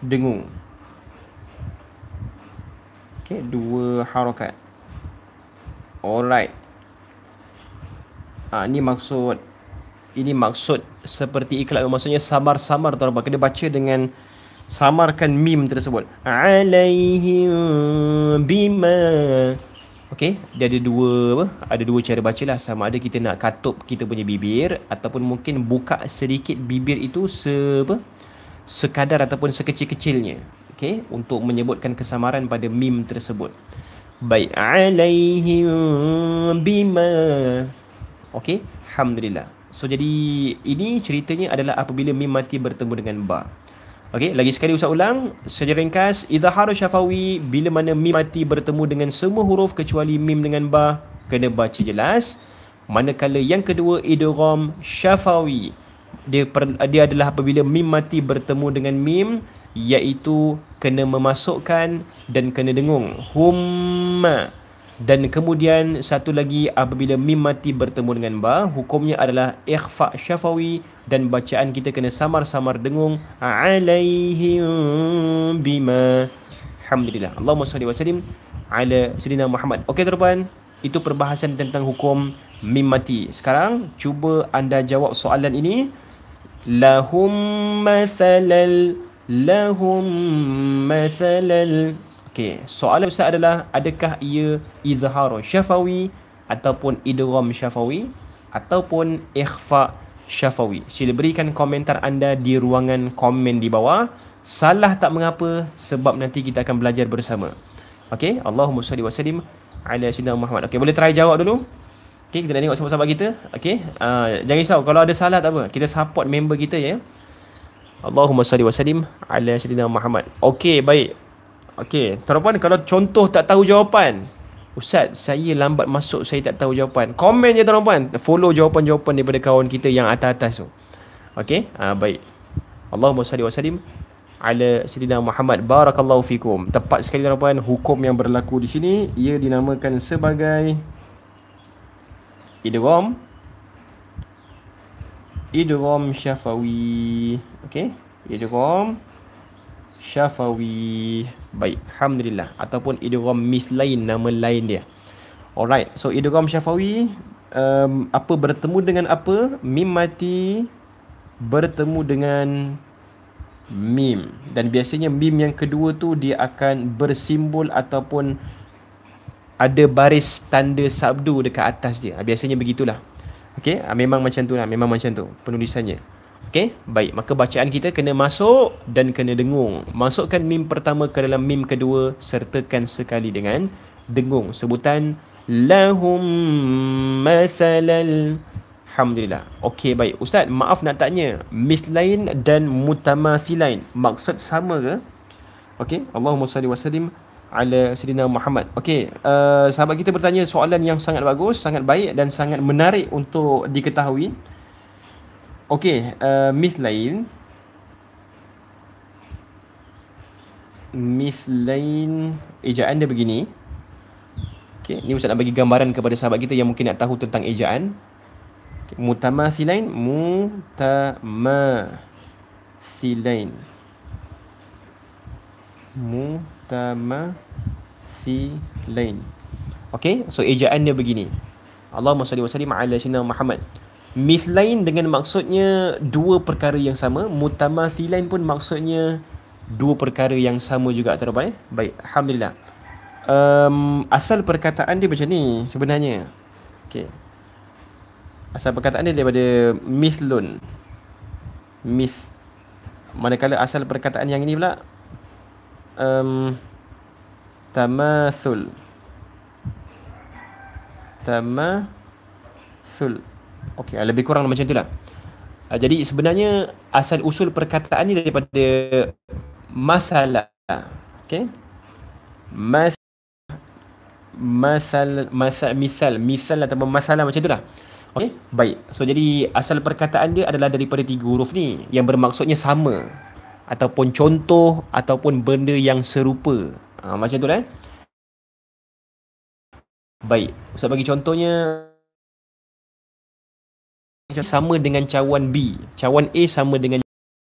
dengung. Okay, 2 harakat. Alright. Ini maksud seperti iklan, maksudnya samar-samar tuan-tuan. Kena baca dengan samarkan mim tersebut. Alaihim bima. Okey, dia ada dua apa? Ada dua cara bacalah. Sama ada kita nak katup kita punya bibir ataupun mungkin buka sedikit bibir itu sekadar ataupun sekecil-kecilnya. Okey, untuk menyebutkan kesamaran pada mim tersebut. Baik, alaihim bima. Okey, alhamdulillah. So jadi ini ceritanya adalah apabila mim mati bertemu dengan ba. Okey, lagi sekali Ustaz ulang secara ringkas. Izhar syafawi, bila mana mim mati bertemu dengan semua huruf kecuali mim dengan ba, kena baca jelas. Manakala yang kedua idgham syafawi, dia adalah apabila mim mati bertemu dengan mim, iaitu kena memasukkan dan kena dengung. Humma. Dan kemudian satu lagi apabila mim mati bertemu dengan ba, hukumnya adalah ikhfa syafawi dan bacaan kita kena samar-samar dengung. Alaihim bima. Alhamdulillah. Allahumma salli wa sallim ala sayyidina Muhammad. Okey tuan-tuan, itu perbahasan tentang hukum mim mati. Sekarang cuba anda jawab soalan ini. Lahum mathalal, lahum mathalal. Okey, soalan Ustaz adalah adakah ia izhar syafawi ataupun idgham syafawi ataupun ikhfa syafawi? Sila berikan komentar anda di ruangan komen di bawah. Salah tak mengapa sebab nanti kita akan belajar bersama. Okey, Allahumma salli wa sallim ala sayyidina Muhammad. Okey, boleh try jawab dulu. Okey, kita nak tengok sahabat-sahabat kita. Okey, jangan risau kalau ada salah tak apa. Kita support member kita ya. Allahumma salli wa sallim ala sayyidina Muhammad. Okey, baik. Okey, tuan-tuan, kalau contoh tak tahu jawapan, Ustaz, saya lambat masuk, saya tak tahu jawapan. Komen je tuan-tuan. Follow jawapan-jawapan daripada kawan kita yang atas-atas tu. Okey, baik. Allahumma salli wa sallim ala sayyidina Muhammad. Barakallahu fikum. Tepat sekali tuan-tuan, hukum yang berlaku di sini ia dinamakan sebagai idgham syafawi. Okey, idgham syafawi. Baik, alhamdulillah. Ataupun idgham mislain, nama lain dia. Alright, so idgham syafawi, apa bertemu dengan apa? Mim mati bertemu dengan mim. Dan biasanya mim yang kedua tu dia akan bersimbol ataupun ada baris tanda sabdu dekat atas dia. Biasanya begitulah. Okey, memang macam tu lah, memang macam tu penulisannya. Okey, baik. Maka bacaan kita kena masuk dan kena dengung. Masukkan mim pertama ke dalam mim kedua, sertakan sekali dengan dengung. Sebutan lahum mathalal. Alhamdulillah. Okey, baik. Ustaz, maaf nak tanya, mislain dan mutamathilain maksud sama ke? Okey, Allahumma salli wa sallim ala sayyidina Muhammad. Okey, sahabat kita bertanya soalan yang sangat bagus, sangat baik dan sangat menarik untuk diketahui. Okey, mislain ejaan dia begini. Okey, ni Ustaz nak bagi gambaran kepada sahabat kita yang mungkin nak tahu tentang ejaan. Okay, mutamathilain. Okey, so ejaan dia begini. Allahumma salli wa sallim ala sayyidina Muhammad. Mislain dengan maksudnya dua perkara yang sama. Mutamathilain pun maksudnya dua perkara yang sama juga tuan-tuan. Baik, alhamdulillah. Asal perkataan dia macam ni sebenarnya. Okey. Asal perkataan dia daripada mithlun. Manakala asal perkataan yang ini pula tamathul. Okey, lebih kurang macam itulah. Jadi sebenarnya asal usul perkataan ni daripada mathala. Okey. Misal atau masalah macam itulah. Okey, baik. So jadi asal perkataan dia adalah daripada tiga huruf ni yang bermaksudnya sama ataupun contoh ataupun benda yang serupa. Macam tu lah. Baik, Ustaz bagi contohnya sama dengan cawan B. Cawan A sama dengan